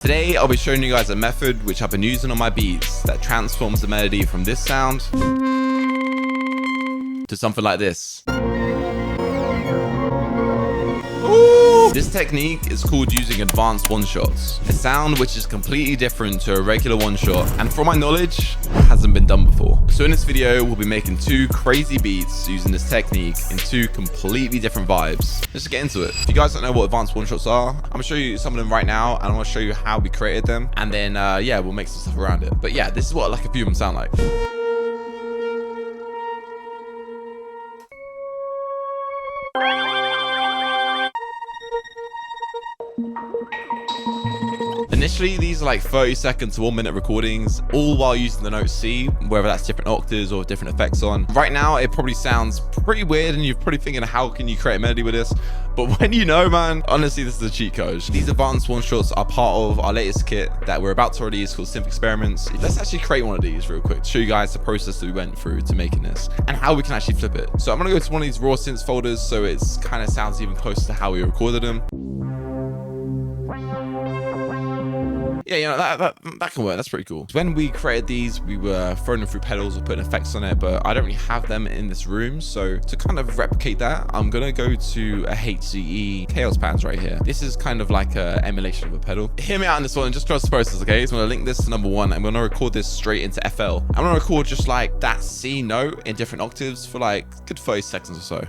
Today, I'll be showing you guys a method which I've been using on my beats that transforms the melody from this sound to something like this. Ooh. This technique is called using advanced one-shots, a sound which is completely different to a regular one-shot, and from my knowledge, hasn't been done before. So in this video, we'll be making two crazy beats using this technique in two completely different vibes. Let's get into it. If you guys don't know what advanced one-shots are, I'm gonna show you some of them right now, and I'm gonna show you how we created them, and then yeah, we'll make some stuff around it. But yeah, this is what like a few of them sound like. Initially, these are like 30-second to 1-minute recordings, all while using the note C, whether that's different octaves or different effects on. Right now, it probably sounds pretty weird, and you're probably thinking, how can you create a melody with this? But when you know, man, honestly, this is a cheat code. These advanced one-shots are part of our latest kit that we're about to release called Enquiries. Let's actually create one of these real quick to show you guys the process that we went through to making this and how we can actually flip it. So I'm gonna go to one of these raw synths folders so it's kind of sounds even closer to how we recorded them. Yeah, you know, that can work. That's pretty cool. When we created these, we were throwing them through pedals or putting effects on it, but I don't really have them in this room. So to kind of replicate that, I'm going to go to a HCE Chaos Pans right here. This is kind of like a emulation of a pedal. Hear me out on this one and just trust the process, okay? So I'm going to link this to number one. I'm going to record this straight into FL. I'm going to record just like that C note in different octaves for like a good 30 seconds or so.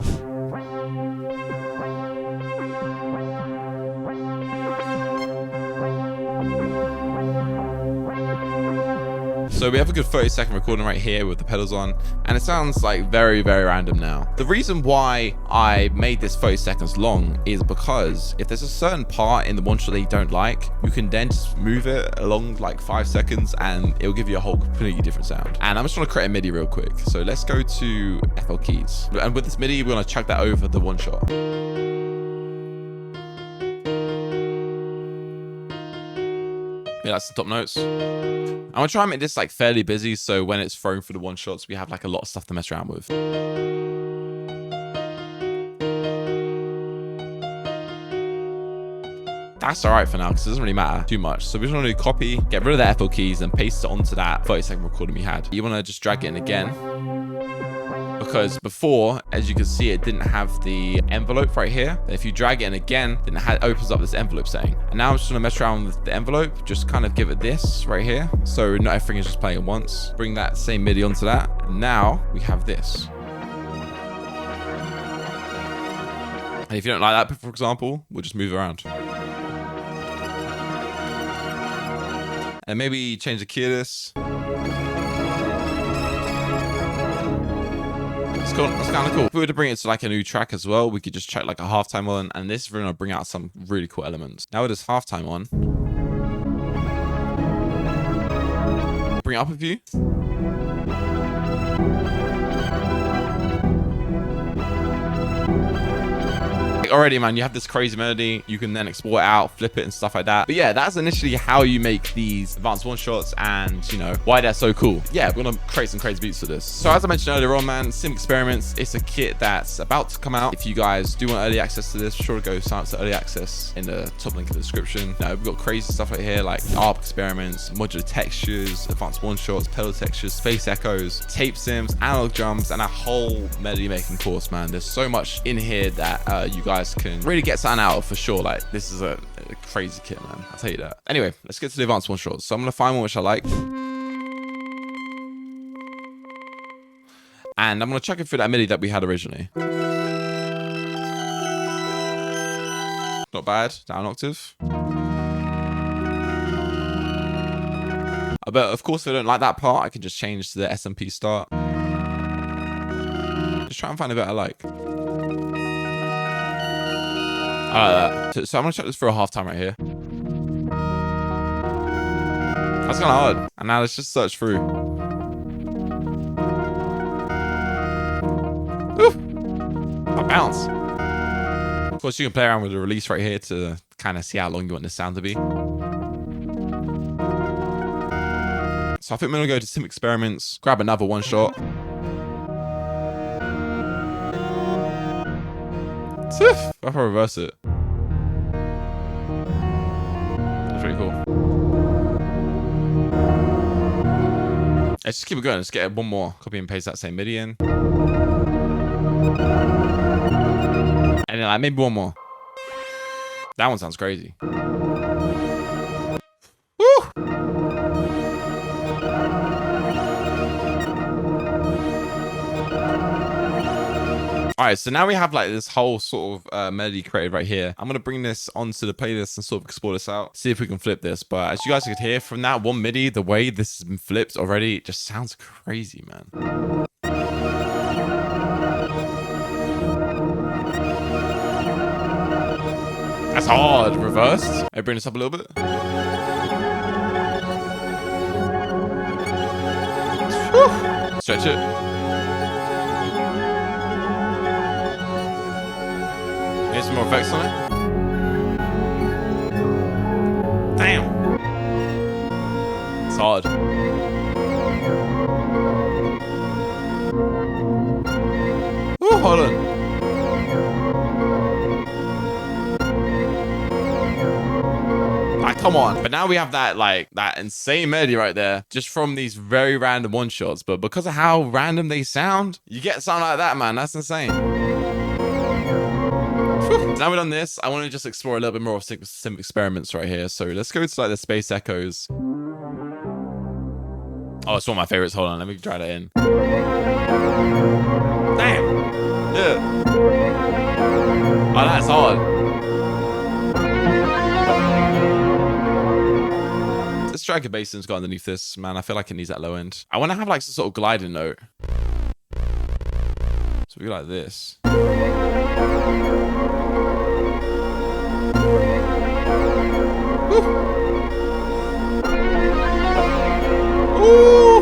So we have a good 30-second recording right here with the pedals on, and it sounds like very, very random now. The reason why I made this 30 seconds long is because if there's a certain part in the one shot that you don't like, you can then just move it along like 5 seconds and it'll give you a whole completely different sound. And I'm just gonna create a MIDI real quick. So let's go to FL keys. And with this MIDI, we're gonna chuck that over the one shot. Yeah, that's the top notes. I'm gonna try and make this like fairly busy, so when it's thrown for the one shots, we have like a lot of stuff to mess around with. That's all right for now, because it doesn't really matter too much. So we just want to do copy, get rid of the FL keys, and paste it onto that 30-second recording we had. You want to just drag it in again, because before, as you can see, it didn't have the envelope right here. If you drag it in again, then it opens up this envelope setting. And now I'm just gonna mess around with the envelope, just kind of give it this right here. So not everything is just playing at once. Bring that same MIDI onto that. And now we have this. And if you don't like that, for example, we'll just move around. And maybe change the key of this. That's kind of cool. If we were to bring it to like a new track as well, we could just check like a halftime on, and this is going to bring out some really cool elements. Now with this halftime on, bring it up a few. Already, man, you have this crazy melody. You can then export it out, flip it and stuff like that. But yeah, that's initially how you make these advanced one shots, and you know why they're so cool. Yeah, we're gonna create some crazy beats for this. So as I mentioned earlier on, man, Enquiries, it's a kit that's about to come out. If you guys do want early access to this, be sure to go sign up to early access in the top link in the description. Now, we've got crazy stuff right here like ARP experiments, modular textures, advanced one shots, pedal textures, space echoes, tape sims, analog drums, and a whole melody making course, man. There's so much in here that you guys can really get something out of for sure. Like, this is a crazy kit, man, I'll tell you that. Anyway, let's get to the advanced one shots. So I'm gonna find one which I like, and I'm gonna chuck it through that MIDI that we had originally. Not bad. Down octave. But of course, if I don't like that part, I can just change to the SMP start. Just try and find a bit I like. I like that. So I'm gonna check this for a halftime right here. That's kind of hard. And now let's just search through. Ooh, a bounce. Of course, you can play around with the release right here to kind of see how long you want the sound to be. So I think we're gonna go to some experiments, grab another one shot. I'll reverse it. That's pretty cool. Let's just keep it going. Let's get one more. Copy and paste that same MIDI in. And then like maybe one more. That one sounds crazy. Woo! All right, so now we have like this whole sort of melody created right here. I'm gonna bring this onto the playlist and sort of explore this out, see if we can flip this. But as you guys could hear from that one MIDI, the way this has been flipped already, it just sounds crazy, man. That's hard. Reversed. I bring this up a little bit. Whew. Stretch it. Need some more effects on it. Damn. It's hard. Ooh, hold on. Come on. But now we have that like that insane melody right there just from these very random one shots. But because of how random they sound, you get something like that, man. That's insane. Whew. Now we've done this, I want to just explore a little bit more of some experiments right here. So let's go to like the space echoes. Oh, it's one of my favorites. Hold on, let me try that in. Damn. Yeah. Oh, that's hard. Let's drag a bass in's got underneath this, man. I feel like it needs that low end. I want to have like some sort of gliding note. So we go like this. Woo. Ooh.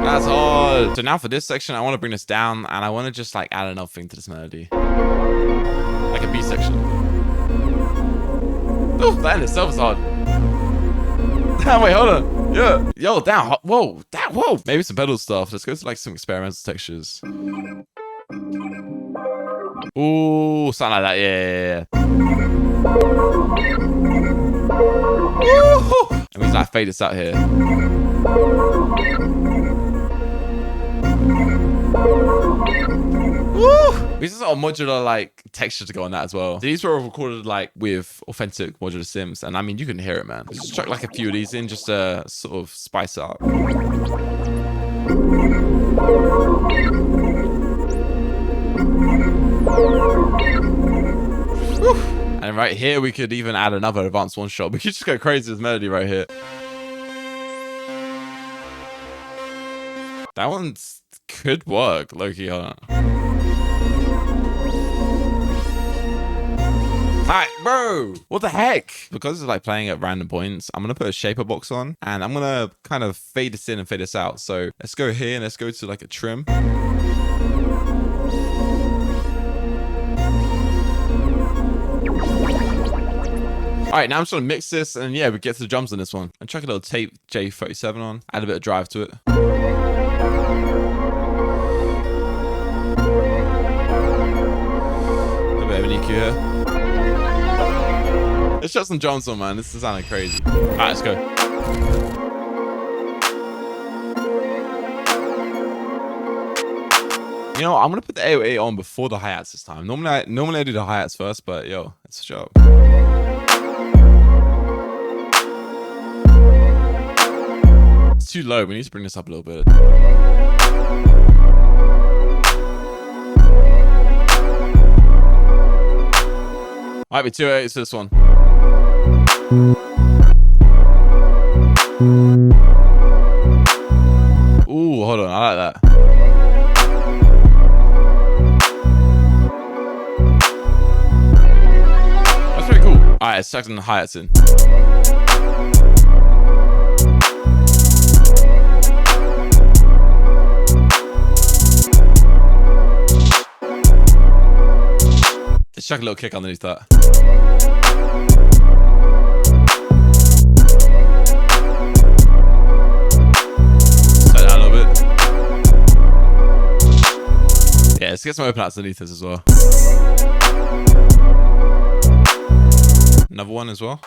That's hard. So now for this section, I want to bring this down and I want to just like add another thing to this melody. Like a B section. Oh, that in itself is hard. Wait, hold on. Yeah. Yo, down. Whoa. That. Whoa. Maybe some pedal stuff. Let's go to like some experimental textures. Ooh, something like that. Yeah. Woo-hoo. And we just like fade this out here. Woo! We just got a modular like texture to go on that as well. These were recorded like with authentic modular sims, and I mean you can hear it, man. Just chuck like a few of these in just to sort of spice it up. Woo! And right here we could even add another advanced one shot. We could just go crazy with this melody right here. That one could work, low-key, hold on. Alright, bro, what the heck? Because it's like playing at random points, I'm gonna put a shaper box on and I'm gonna kind of fade this in and fade this out. So let's go here and let's go to like a trim. Alright, now I'm just gonna mix this and yeah, we get to the drums on this one. And chuck a little tape J37 on, add a bit of drive to it. A bit of an EQ here. Let's shut some drums on, man. This is sounding crazy. Alright, let's go. You know what? I'm gonna put the 808 on before the hi-hats this time. Normally I do the hi-hats first, but yo, it's a job. It's too low. We need to bring this up a little bit. Might be 208 to this one. Ooh, hold on. I like that. That's pretty cool. All right, let's chuck some hi-hats in. Let's chuck a little kick underneath that. Slow down a little bit. Yeah, let's get some open outs underneath this as well. Another one as well.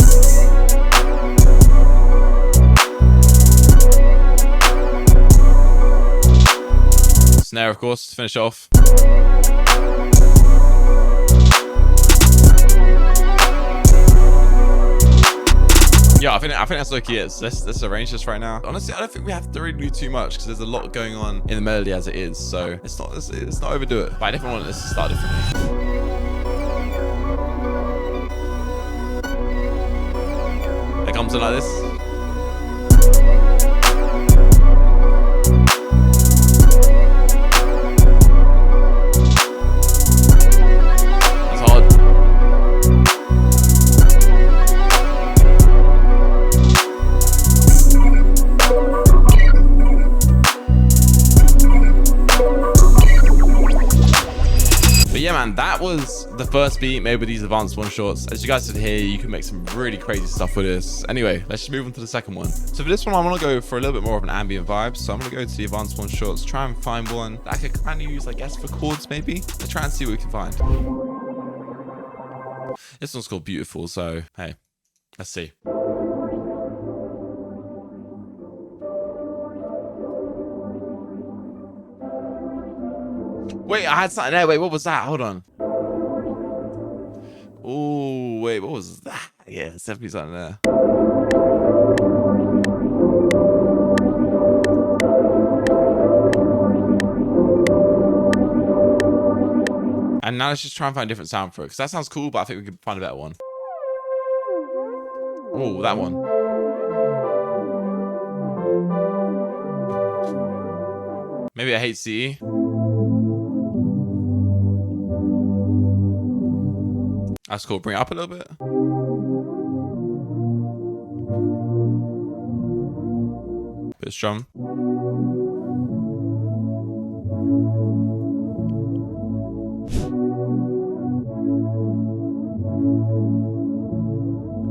Snare, of course, to finish off. Yeah, I think that's what it is. Let's arrange this right now. Honestly, I don't think we have to really do too much because there's a lot going on in the melody as it is. So let's not overdo it. But I definitely want this to start differently. It comes in like this. Yeah, man, that was the first beat made with these advanced one shots. As you guys can hear, you can make some really crazy stuff with this. Anyway, let's just move on to the second one. So for this one, I want to go for a little bit more of an ambient vibe. So I'm going to go to the advanced one shots, try and find one that I could kind of use, I guess, for chords maybe. Let's try and see what we can find. This one's called Beautiful, so hey, let's see. Wait, I had something there. Wait, what was that? Hold on. Oh, wait, what was that? Yeah, there's definitely something there. And now let's just try and find a different sound for it. Because that sounds cool, but I think we could find a better one. Oh, that one. Maybe a HCE. That's cool. Bring it up a little bit. Bit of strum.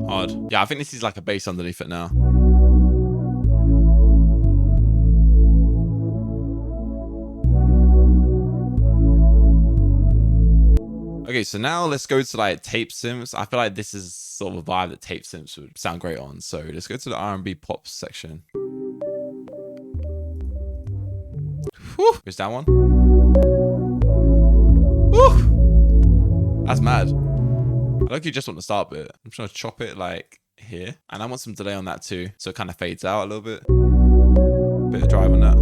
Hard. Yeah, I think this is like a bass underneath it now. Okay, so now let's go to like tape synths. I feel like this is sort of a vibe that tape synths would sound great on. So let's go to the R&B pop section. Whew, here's that one. Whew, that's mad. I like you just want the start bit. I'm just gonna chop it like here. And I want some delay on that too. So it kind of fades out a little bit. Bit of drive on that.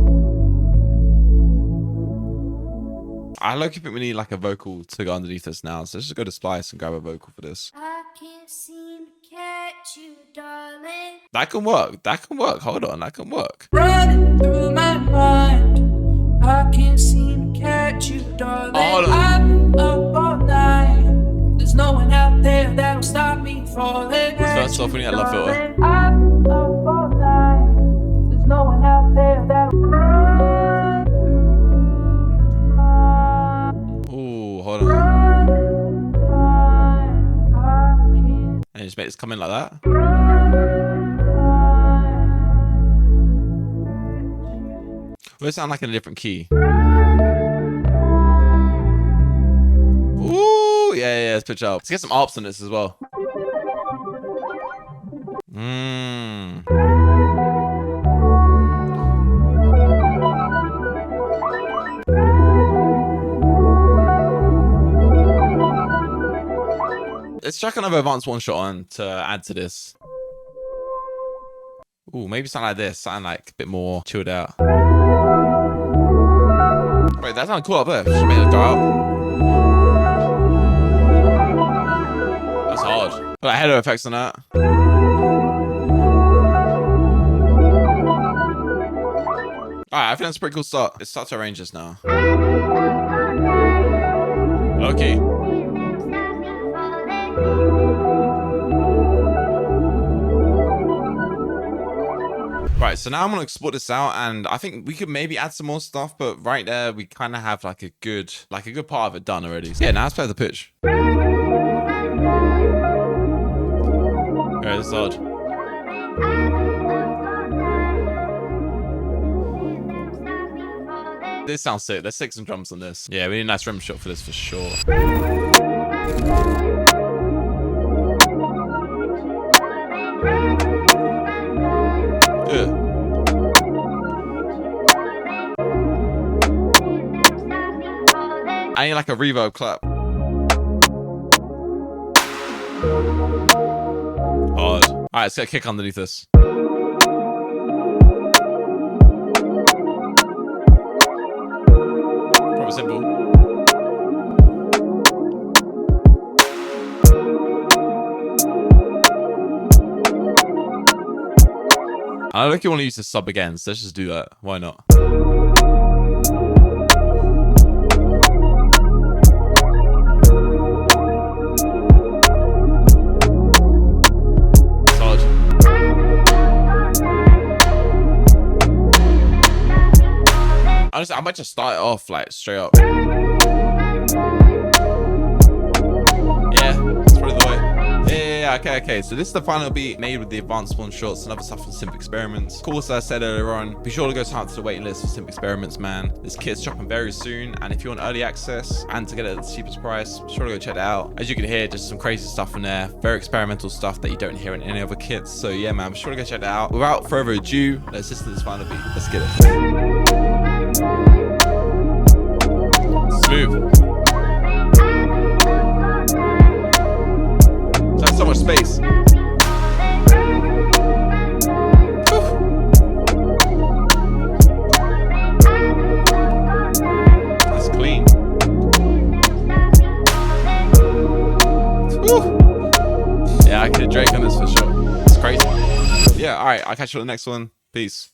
I like if we need like a vocal to go underneath this now. So let's just go to Splice and grab a vocal for this. I can't seem to catch you, darling. That can work. That can work. Hold on. That can work. Running through my mind. I can't seem to catch you, darling. Hold on. I'm up all night. There's no one out there that'll stop me falling. First off, we need a love filter. I'm up all night. There's no one out there that'll. Hold on. And just make this come in like that. Will it sound like in a different key? Ooh, yeah, let's pitch up. Let's get some arps on this as well. Let's chuck another advanced one shot on to add to this. Ooh, maybe something like this. Something like a bit more chilled out. Wait, that sounds cool up there. Just make it go out. That's hard. Put like header effects on that. Alright, I think that's a pretty cool start. Let's start to arrange this now. Okay. Right, so now I'm gonna export this out, and I think we could maybe add some more stuff, but right there we kind of have like a good part of it done already. So yeah, now let's play the pitch. Alright, this is odd. This sounds sick. Let's take some drums on this. Yeah, we need a nice drum shot for this for sure. Yeah. I need like a reverb clap. Hard. All right, let's get a kick underneath this. Proper simple. I don't think you want to use the sub again, so let's just do that. Why not? Honestly, I might just start it off like straight up. Yeah, that's probably the way. Yeah, okay. So this is the final beat made with the advanced one shots and other stuff from Simp Experiments. Of course, as I said earlier on, be sure to go sign up to the waiting list for Simp Experiments, man. This kit's dropping very soon, and if you want early access and to get it at the cheapest price, be sure to go check it out. As you can hear, just some crazy stuff in there, very experimental stuff that you don't hear in any other kits. So yeah, man, be sure to go check it out. Without further ado, let's listen to this final beat. Let's get it. Smooth. That's so much space. Whew. That's clean. Whew. Yeah, I could Drake on this for sure. It's crazy. Yeah, all right. I'll catch you on the next one. Peace.